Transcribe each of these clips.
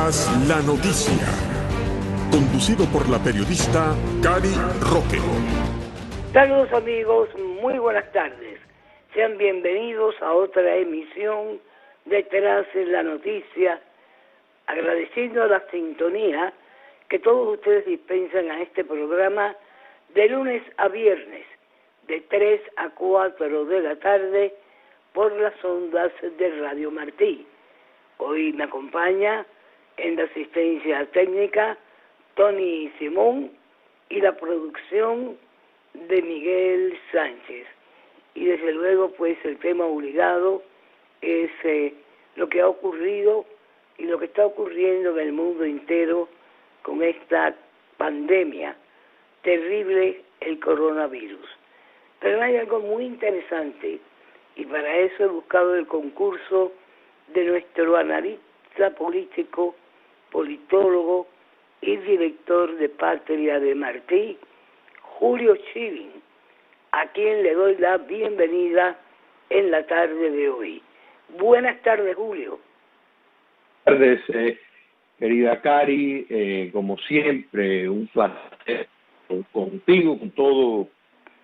Detrás la noticia. Conducido por la periodista Cari Roqueo. Saludos amigos, muy buenas tardes. Sean bienvenidos a otra emisión Detrás la noticia. Agradeciendo la sintonía que todos ustedes dispensan a este programa de lunes a viernes, de 3 a 4 de la tarde, por las ondas de Radio Martí. Hoy me acompaña en la asistencia técnica Tony Simón y la producción de Miguel Sánchez. Y desde luego, pues el tema obligado es lo que ha ocurrido y lo que está ocurriendo en el mundo entero con esta pandemia terrible, el coronavirus. Pero hay algo muy interesante y para eso he buscado el concurso de nuestro analista político, politólogo y director de Patria de Martí, Julio Chivin, a quien le doy la bienvenida en la tarde de hoy. Buenas tardes, Julio. Buenas tardes, querida Cari, como siempre, un placer contigo, con todo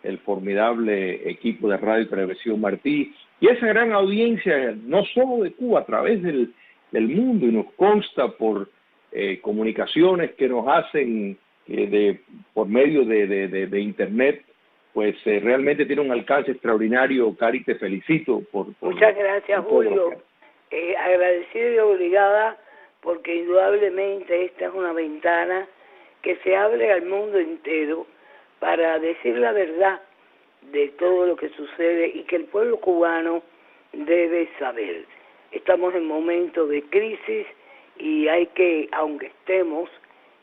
el formidable equipo de Radio y Televisión Martí, y esa gran audiencia, no solo de Cuba, a través del mundo, y nos consta por comunicaciones que nos hacen por medio de Internet, pues realmente tiene un alcance extraordinario. Cari, te felicito por Muchas gracias, Julio. Agradecida y obligada, porque indudablemente esta es una ventana que se abre al mundo entero para decir la verdad de todo lo que sucede y que el pueblo cubano debe saber. Estamos en momentos de crisis y hay que, aunque estemos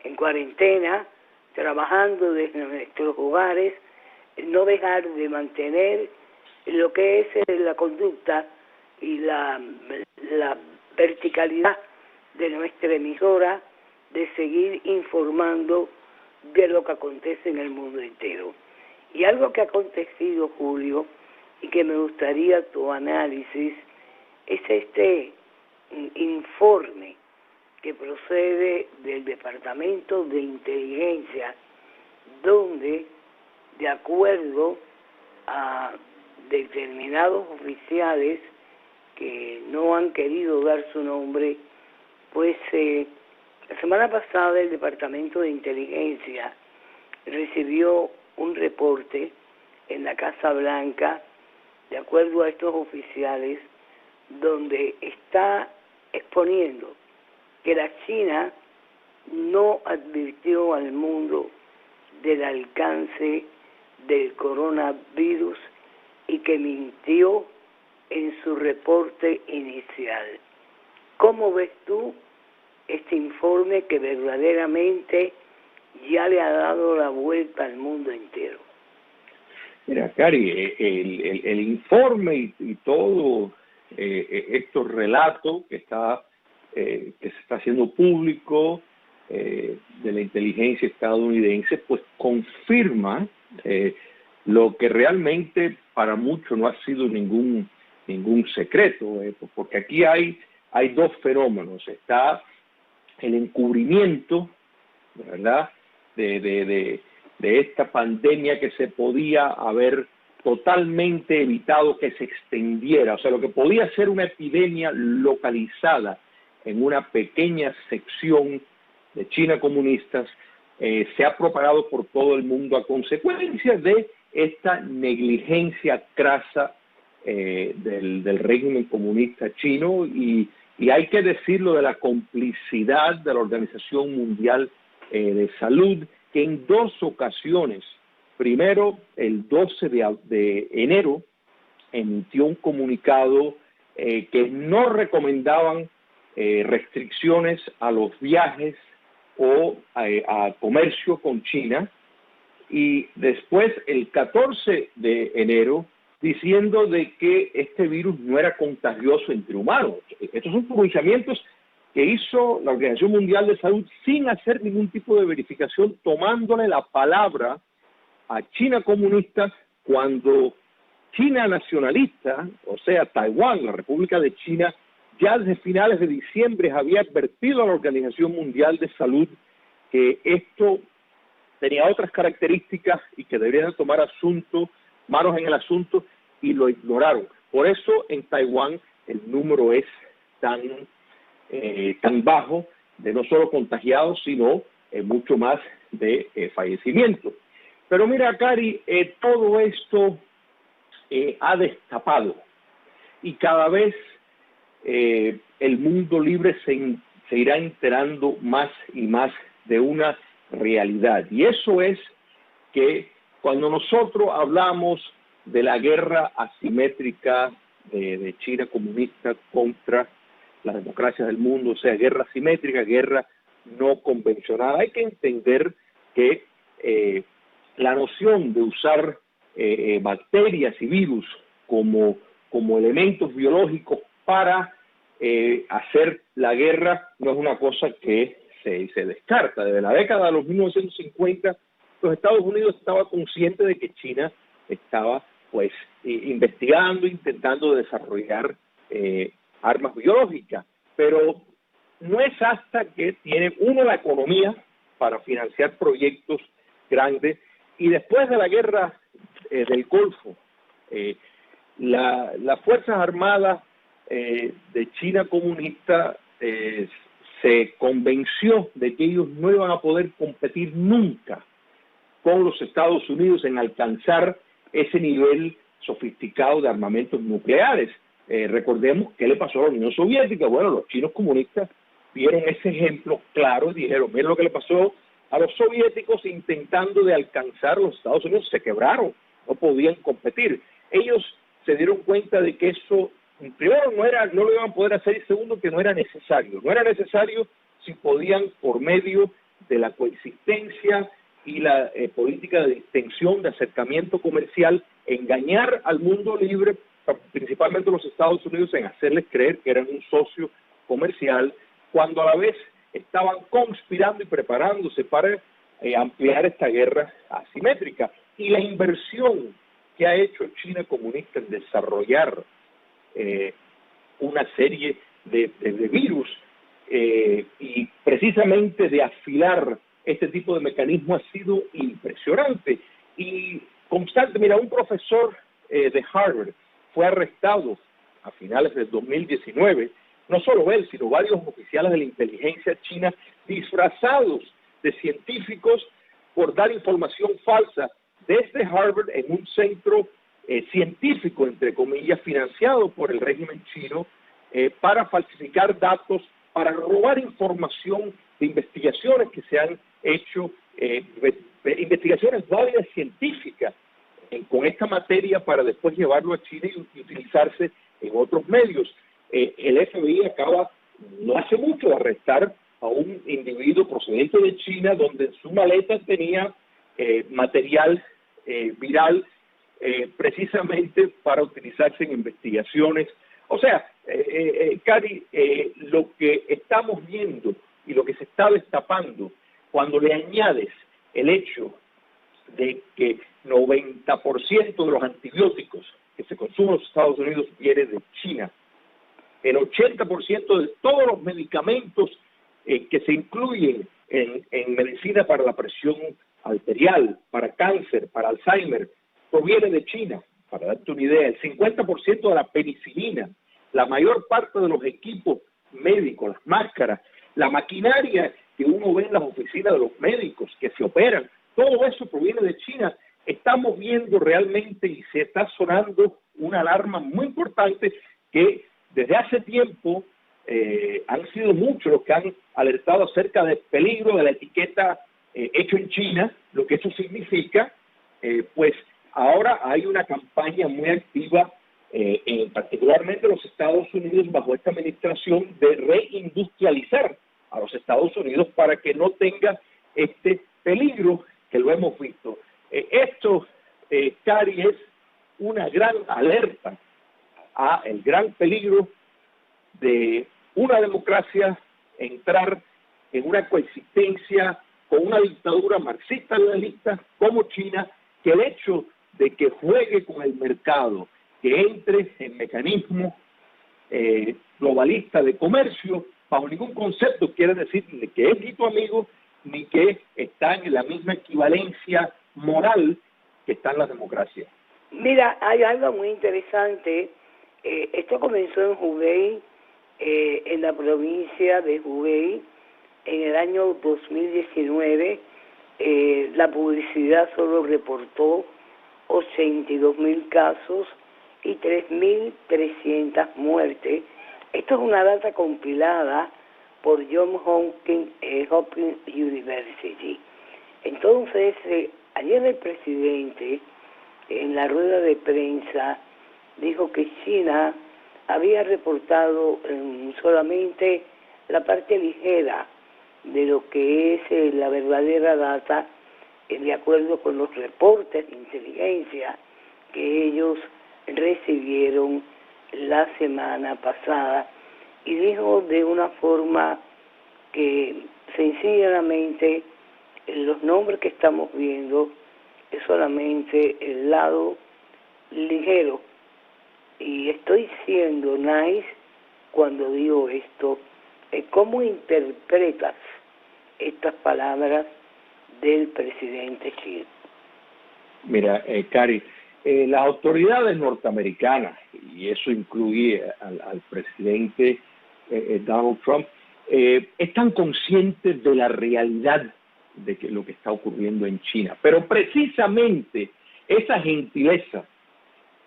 en cuarentena, trabajando desde nuestros hogares, no dejar de mantener lo que es la conducta y la verticalidad de nuestra emisora, de seguir informando de lo que acontece en el mundo entero. Y algo que ha acontecido, Julio, y que me gustaría tu análisis, es este informe que procede del Departamento de Inteligencia, donde, de acuerdo a determinados oficiales que no han querido dar su nombre, pues la semana pasada el Departamento de Inteligencia recibió un reporte en la Casa Blanca, de acuerdo a estos oficiales, donde está exponiendo que la China no advirtió al mundo del alcance del coronavirus y que mintió en su reporte inicial. ¿Cómo ves tú este informe que verdaderamente ya le ha dado la vuelta al mundo entero? Mira, Cari, el informe y todo estos relatos que se está haciendo público de la inteligencia estadounidense, pues confirma lo que realmente para muchos no ha sido ningún secreto, porque aquí hay dos fenómenos. Está el encubrimiento, ¿verdad?, de esta pandemia, que se podía haber totalmente evitado que se extendiera. O sea, lo que podía ser una epidemia localizada en una pequeña sección de China comunistas, se ha propagado por todo el mundo a consecuencia de esta negligencia crasa del régimen comunista chino, y hay que decirlo, de la complicidad de la Organización Mundial de Salud, que en dos ocasiones, primero el 12 de enero, emitió un comunicado que no recomendaban restricciones a los viajes o a comercio con China, y después el 14 de enero diciendo de que este virus no era contagioso entre humanos. Estos son pronunciamientos que hizo la Organización Mundial de Salud sin hacer ningún tipo de verificación, tomándole la palabra a China comunista, cuando China nacionalista, o sea, Taiwán, la República de China, ya desde finales de diciembre había advertido a la Organización Mundial de Salud que esto tenía otras características y que deberían tomar manos en el asunto, y lo ignoraron. Por eso en Taiwán el número es tan bajo de no solo contagiados, sino mucho más de fallecimientos. Pero mira, Cari, todo esto ha destapado, y cada vez el mundo libre se irá enterando más y más de una realidad. Y eso es que cuando nosotros hablamos de la guerra asimétrica de China comunista contra las democracias del mundo, o sea, guerra asimétrica, guerra no convencional, hay que entender que la noción de usar bacterias y virus como elementos biológicos para hacer la guerra no es una cosa que se descarta. Desde la década de los 1950, los Estados Unidos estaba consciente de que China estaba investigando, intentando desarrollar armas biológicas, pero no es hasta que tiene la economía para financiar proyectos grandes, y después de la guerra del Golfo, las Fuerzas Armadas de China comunista se convenció de que ellos no iban a poder competir nunca con los Estados Unidos en alcanzar ese nivel sofisticado de armamentos nucleares. Recordemos qué le pasó a la Unión Soviética. Bueno, los chinos comunistas vieron ese ejemplo claro y dijeron, miren lo que le pasó a los soviéticos intentando de alcanzar a los Estados Unidos, se quebraron, no podían competir. Ellos se dieron cuenta de que eso, primero, no lo iban a poder hacer, y segundo, que no era necesario. No era necesario si podían, por medio de la coexistencia y la política de distensión, de acercamiento comercial, engañar al mundo libre, principalmente los Estados Unidos, en hacerles creer que eran un socio comercial, cuando a la vez estaban conspirando y preparándose para ampliar esta guerra asimétrica. Y la inversión que ha hecho China comunista en desarrollar una serie de virus y precisamente de afilar este tipo de mecanismo ha sido impresionante y constante. Mira, un profesor de Harvard fue arrestado a finales del 2019, no solo él, sino varios oficiales de la inteligencia china disfrazados de científicos por dar información falsa desde Harvard en un centro científico, entre comillas, financiado por el régimen chino, para falsificar datos, para robar información de investigaciones que se han hecho, investigaciones válidas científicas con esta materia, para después llevarlo a China y utilizarse en otros medios. El FBI acaba, no hace mucho, de arrestar a un individuo procedente de China, donde en su maleta tenía material viral, precisamente para utilizarse en investigaciones. O sea, Cari, lo que estamos viendo y lo que se está destapando, cuando le añades el hecho de que 90% de los antibióticos que se consumen en los Estados Unidos viene de China, el 80% de todos los medicamentos que se incluyen en medicina para la presión arterial, para cáncer, para Alzheimer, proviene de China. Para darte una idea, el 50% de la penicilina, la mayor parte de los equipos médicos, las máscaras, la maquinaria que uno ve en las oficinas de los médicos que se operan, todo eso proviene de China. Estamos viendo realmente, y se está sonando una alarma muy importante, que desde hace tiempo han sido muchos los que han alertado acerca del peligro de la etiqueta hecho en China, lo que eso significa. Pues ahora hay una campaña muy activa, particularmente en los Estados Unidos, bajo esta administración, de reindustrializar a los Estados Unidos para que no tenga este peligro que lo hemos visto. Esto, Cari, es una gran alerta a el gran peligro de una democracia entrar en una coexistencia con una dictadura marxista-leninista como China, que el hecho de que juegue con el mercado, que entre en mecanismos globalista de comercio, bajo ningún concepto quiere decir ni que es ni tu amigo, ni que están en la misma equivalencia moral que están las democracias. Mira, hay algo muy interesante. Esto comenzó en Hubei, en la provincia de Hubei, en el año 2019. La publicidad solo reportó 82.000 casos y 3.300 muertes. Esto es una data compilada por Johns Hopkins University. Entonces, ayer el presidente, en la rueda de prensa, dijo que China había reportado solamente la parte ligera de lo que es la verdadera data, de acuerdo con los reportes de inteligencia que ellos recibieron la semana pasada, y dijo de una forma que sencillamente los nombres que estamos viendo es solamente el lado ligero. Y estoy siendo nice cuando digo esto. ¿Cómo interpretas estas palabras del presidente chino? Mira, Cari, las autoridades norteamericanas, y eso incluye al presidente Donald Trump, están conscientes de la realidad de lo que está ocurriendo en China. Pero precisamente esa gentileza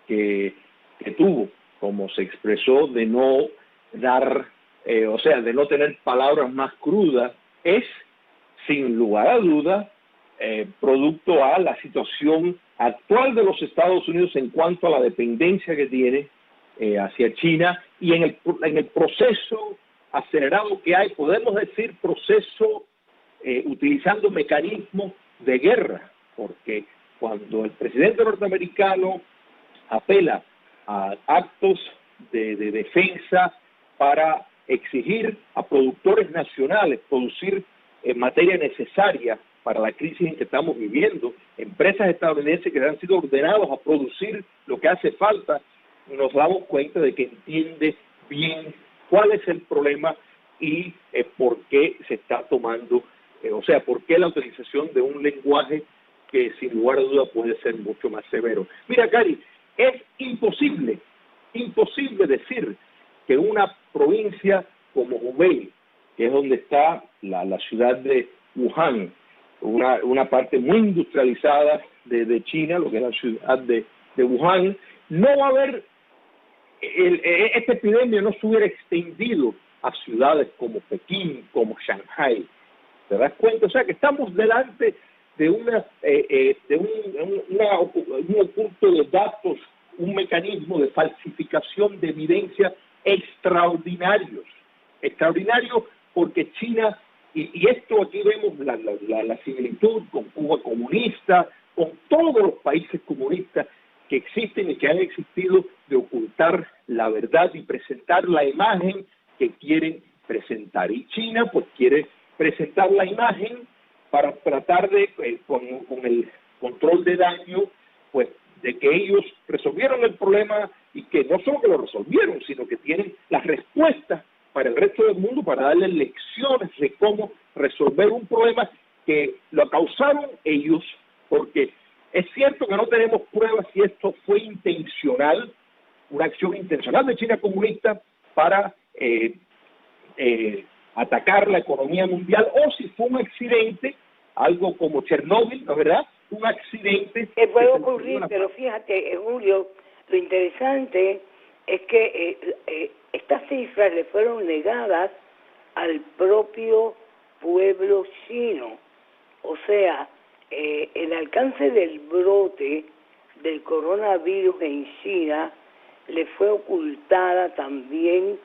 que tuvo, como se expresó, de no dar, de no tener palabras más crudas, es, sin lugar a duda, producto a la situación actual de los Estados Unidos en cuanto a la dependencia que tiene hacia China y en el proceso acelerado que hay, podemos decir proceso utilizando mecanismos de guerra, porque cuando el presidente norteamericano apela a actos de defensa para exigir a productores nacionales producir materia necesaria para la crisis en que estamos viviendo, empresas estadounidenses que han sido ordenados a producir lo que hace falta, nos damos cuenta de que entiende bien cuál es el problema y por qué se está tomando, por qué la utilización de un lenguaje que sin lugar a duda puede ser mucho más severo. Mira, Cari, es imposible decir que una provincia como Hubei, que es donde está la ciudad de Wuhan, una parte muy industrializada de China, lo que es la ciudad de Wuhan, no va a haber, esta epidemia no se hubiera extendido a ciudades como Pekín, como Shanghai. ¿Te das cuenta? O sea que estamos delante de un oculto de datos, un mecanismo de falsificación de evidencia extraordinarios porque China, y esto aquí vemos la similitud con Cuba comunista, con todos los países comunistas que existen y que han existido, de ocultar la verdad y presentar la imagen que quieren presentar. Y China pues quiere presentar la imagen para tratar de, con el control de daño, pues de que ellos resolvieron el problema y que no solo que lo resolvieron, sino que tienen las respuestas para el resto del mundo para darles lecciones de cómo resolver un problema que lo causaron ellos, porque es cierto que no tenemos pruebas si esto fue intencional, una acción intencional de China comunista para atacar la economía mundial, o si fue un accidente, algo como Chernóbil, ¿no es verdad? Un accidente que puede ocurrir, pero fíjate, Julio, lo interesante es que estas cifras le fueron negadas al propio pueblo chino. O sea, el alcance del brote del coronavirus en China le fue ocultada también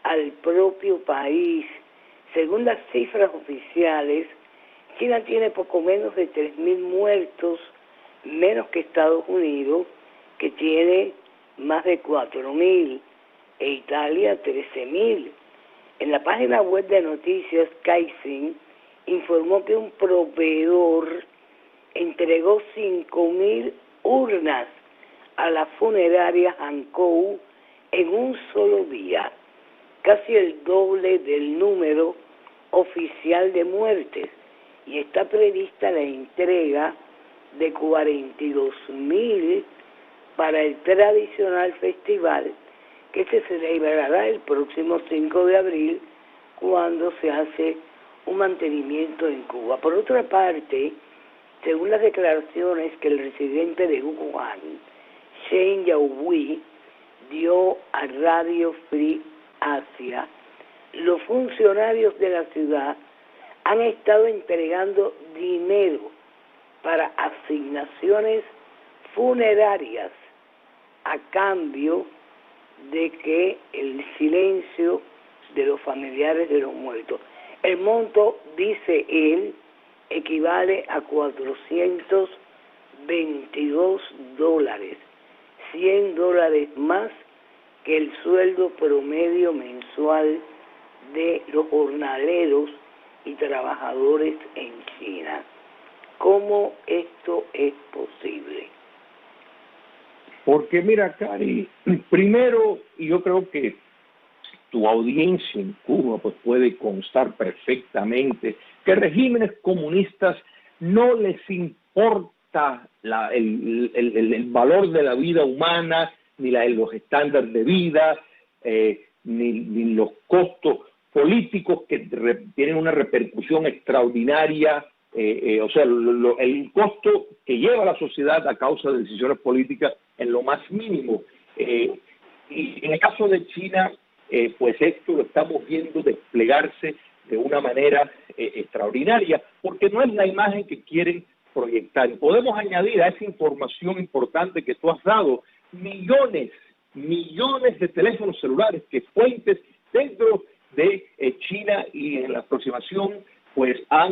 al propio país. Según las cifras oficiales, China tiene poco menos de 3.000 muertos, menos que Estados Unidos, que tiene más de 4.000, e Italia 13.000. En la página web de noticias, Caixin informó que un proveedor entregó 5.000 urnas a la funeraria Hankou en un solo día, casi el doble del número oficial de muertes, y está prevista la entrega de 42.000 para el tradicional festival que se celebrará el próximo 5 de abril, cuando se hace un mantenimiento en Cuba. Por otra parte, según las declaraciones que el residente de Wuhan, Shen Yaohui, dio a Radio Free Asia, los funcionarios de la ciudad han estado entregando dinero para asignaciones funerarias a cambio de que el silencio de los familiares de los muertos. El monto, dice él, equivale a $422, $100 más que el sueldo promedio mensual de los jornaleros y trabajadores en China. ¿Cómo esto es posible? Porque mira, Cari, primero, y yo creo que tu audiencia en Cuba pues puede constar perfectamente que regímenes comunistas no les importa el valor de la vida humana, ni los estándares de vida, ni los costos políticos que tienen una repercusión extraordinaria, o sea, el costo que lleva la sociedad a causa de decisiones políticas en lo más mínimo. Y en el caso de China, pues esto lo estamos viendo desplegarse de una manera extraordinaria, porque no es la imagen que quieren proyectar. Y podemos añadir a esa información importante que tú has dado, millones de teléfonos celulares que fuentes dentro de China y en la aproximación pues han...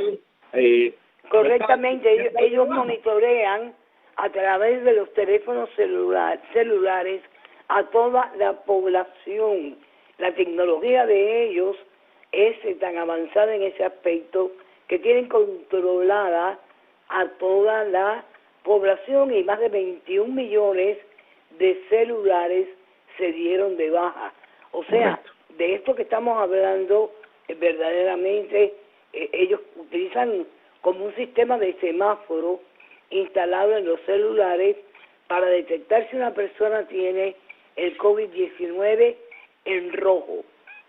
Correctamente, ellos monitorean a través de los teléfonos celulares a toda la población. La tecnología de ellos es tan avanzada en ese aspecto que tienen controlada a toda la población, y más de 21 millones de celulares se dieron de baja. O sea, de esto que estamos hablando, verdaderamente ellos utilizan como un sistema de semáforo instalado en los celulares para detectar si una persona tiene el COVID-19 en rojo,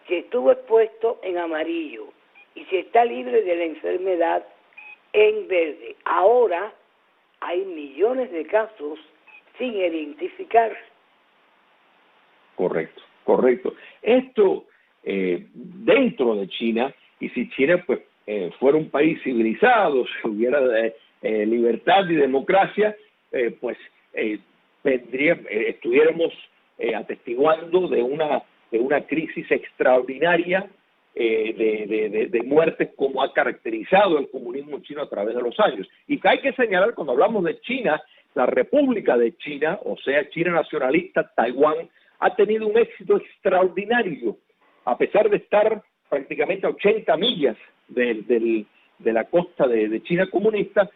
si estuvo expuesto en amarillo y si está libre de la enfermedad en verde. Ahora hay millones de casos sin identificar. Correcto. Esto dentro de China, y si China pues fuera un país civilizado, si hubiera libertad y democracia, pues estuviéramos atestiguando de una crisis extraordinaria de muertes, como ha caracterizado el comunismo chino a través de los años. Y que hay que señalar, cuando hablamos de China, la República de China, o sea, China nacionalista, Taiwán, ha tenido un éxito extraordinario, a pesar de estar prácticamente a 80 millas de la costa de China comunista,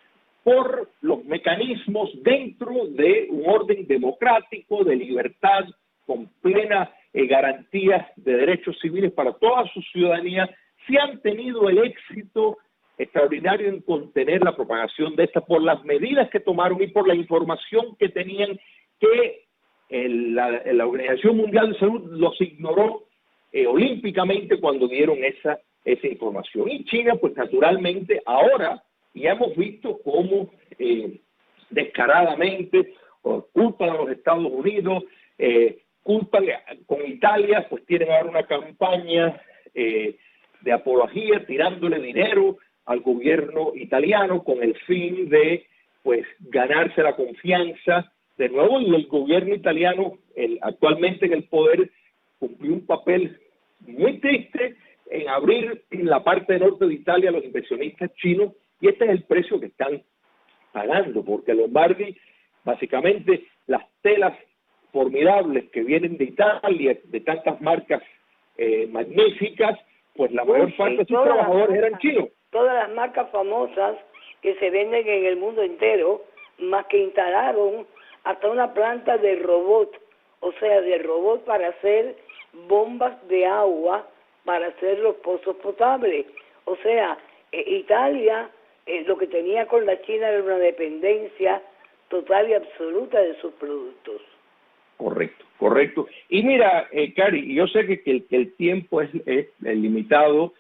por los mecanismos dentro de un orden democrático, de libertad, con plena garantía de derechos civiles para toda su ciudadanía. Sí han tenido el éxito extraordinario en contener la propagación de esta por las medidas que tomaron y por la información que tenían, que la Organización Mundial de Salud los ignoró olímpicamente cuando dieron esa información. Y China, pues naturalmente, ahora ya hemos visto cómo descaradamente culpan a los Estados Unidos, culpan con Italia, pues tienen ahora una campaña de apología, tirándole dinero al gobierno italiano con el fin de pues ganarse la confianza de nuevo. Y el gobierno italiano, actualmente en el poder, cumplió un papel muy triste en abrir la parte norte de Italia a los inversionistas chinos, y este es el precio que están pagando, porque Lombardi, básicamente, las telas formidables que vienen de Italia, de tantas marcas magníficas, pues la mayor parte de sus trabajadores eran chinos. Todas las marcas famosas que se venden en el mundo entero, más que instalaron hasta una planta de robot o sea, de robots para hacer bombas de agua, para hacer los pozos potables. O sea, Italia lo que tenía con la China era una dependencia total y absoluta de sus productos. Correcto, correcto. Y mira, Cari, yo sé que el tiempo es limitado,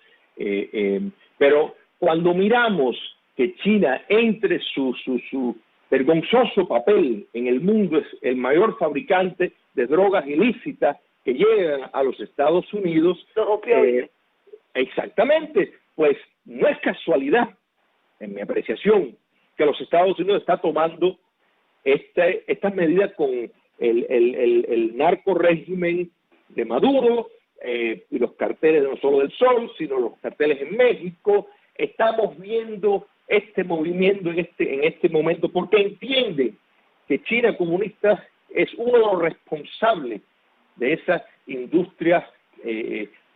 pero cuando miramos que China, entre su vergonzoso papel en el mundo, es el mayor fabricante de drogas ilícitas que llegan a los Estados Unidos. Los opioides. Exactamente, pues no es casualidad, en mi apreciación, que los Estados Unidos está tomando estas medidas con el narco régimen de Maduro y los carteles no solo del Sol, sino los carteles en México. Estamos viendo este movimiento en este momento porque entienden que China comunista es uno de los responsables de esas industrias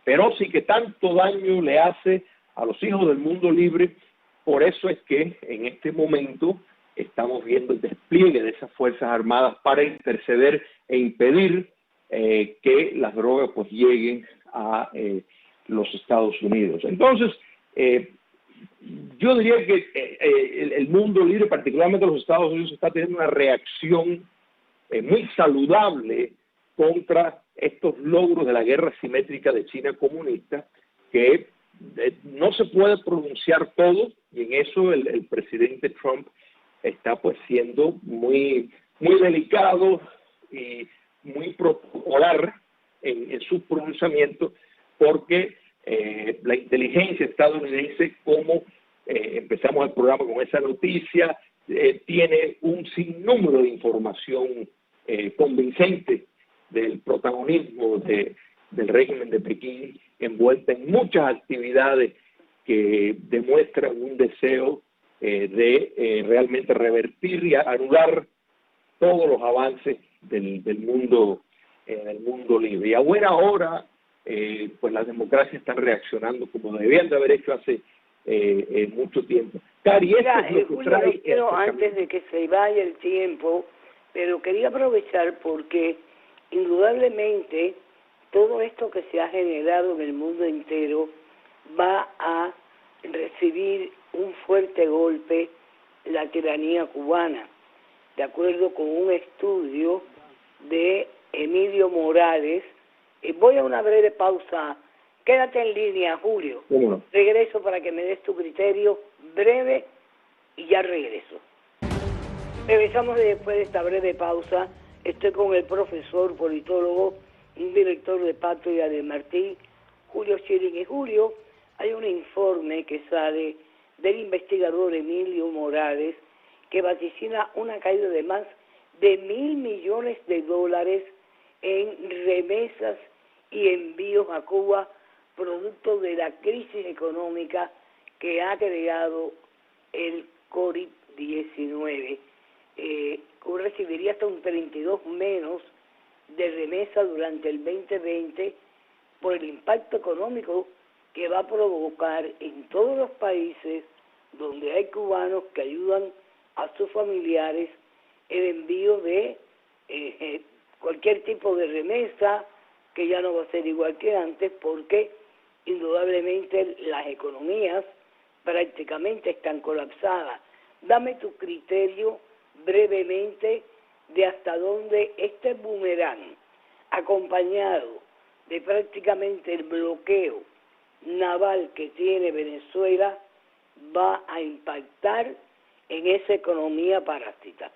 feroces y que tanto daño le hace a los hijos del mundo libre. Por eso es que en este momento estamos viendo el despliegue de esas Fuerzas Armadas para interceder e impedir que las drogas pues lleguen a los Estados Unidos. Entonces, yo diría que el mundo libre, particularmente los Estados Unidos, está teniendo una reacción muy saludable contra estos logros de la guerra asimétrica de China comunista, que no se puede pronunciar todo, y en eso el presidente Trump está pues siendo muy delicado y muy protocolar en sus pronunciamientos, porque la inteligencia estadounidense, como empezamos el programa con esa noticia, tiene un sinnúmero de información convincente del protagonismo del régimen de Pekín, envuelta en muchas actividades que demuestran un deseo de realmente revertir y anular todos los avances del mundo libre. Y a buena hora, pues las democracias están reaccionando como debían de haber hecho hace mucho tiempo. Cari, Julio, antes de que se vaya el tiempo, pero quería aprovechar porque indudablemente todo esto que se ha generado en el mundo entero va a recibir un fuerte golpe la tiranía cubana, de acuerdo con un estudio de Emilio Morales. Voy a una breve pausa. Quédate en línea, Julio. Bueno. Regreso para que me des tu criterio breve y ya regreso. Regresamos después de esta breve pausa. Estoy con el profesor politólogo, un director de Patria de Martí, Julio Schilling. Y Julio, hay un informe que sale del investigador Emilio Morales que vaticina una caída de más de $1.000 millones en remesas y envíos a Cuba, producto de la crisis económica que ha creado el COVID-19. Cuba recibiría hasta un 32 menos de remesa durante el 2020 por el impacto económico que va a provocar en todos los países donde hay cubanos que ayudan a sus familiares el envío de cualquier tipo de remesa, que ya no va a ser igual que antes, porque indudablemente las economías prácticamente están colapsadas. Dame tu criterio brevemente de hasta dónde este boomerang, acompañado de prácticamente el bloqueo naval que tiene Venezuela, va a impactar en esa economía parásita.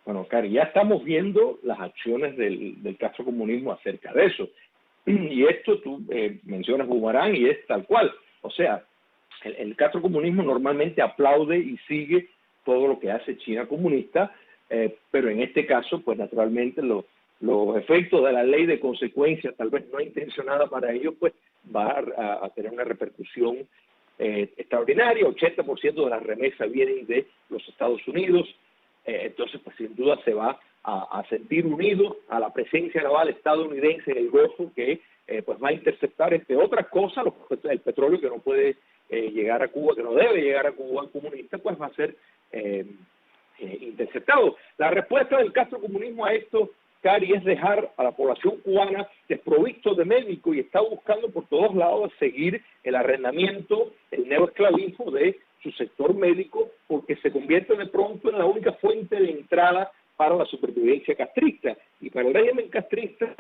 Bueno, Cari, ya estamos viendo las acciones del castrocomunismo acerca de eso. Y esto tú mencionas boomerang y es tal cual. O sea, el castrocomunismo normalmente aplaude y sigue todo lo que hace China comunista, pero en este caso, pues naturalmente los efectos de la ley de consecuencias, tal vez no intencionada para ellos, pues va a tener una repercusión extraordinaria. 80% de las remesas vienen de los Estados Unidos, entonces pues sin duda se va a sentir unido a la presencia naval estadounidense en el Golfo, que pues va a interceptar, entre otras cosas, el petróleo que no puede llegar a Cuba, que no debe llegar a Cuba comunista, pues va a ser interceptado. La respuesta del castrocomunismo a esto Cari, es dejar a la población cubana desprovisto de médicos y está buscando por todos lados seguir el arrendamiento, el neoesclavismo de su sector médico, porque se convierte de pronto en la única fuente de entrada para la supervivencia castrista. Y para el régimen castrista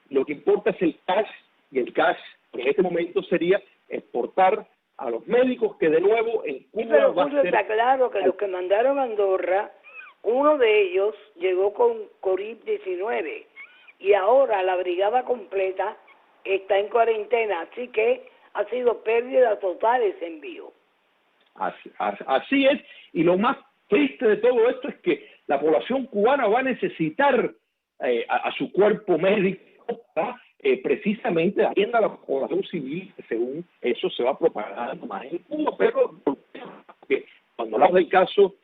lo que importa es el cash, y el cash en este momento sería exportar a los médicos que de nuevo en Cuba... Sí, pero va Julio, a ser... está claro que los que mandaron a Andorra, uno de ellos llegó con COVID-19 y ahora la brigada completa está en cuarentena, así que ha sido pérdida total ese envío. Así es, y lo más triste de todo esto es que la población cubana va a necesitar a su cuerpo médico, precisamente atienda a la población civil, que según eso se va propagando más en Cuba, pero cuando hablamos del caso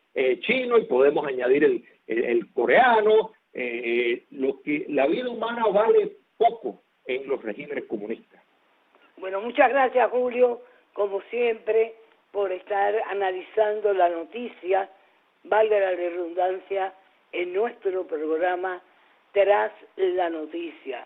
chino, y podemos añadir el coreano, la vida humana vale poco en los regímenes comunistas. Bueno, muchas gracias, Julio, como siempre, por estar analizando la noticia, valga la redundancia, en nuestro programa Tras la Noticia.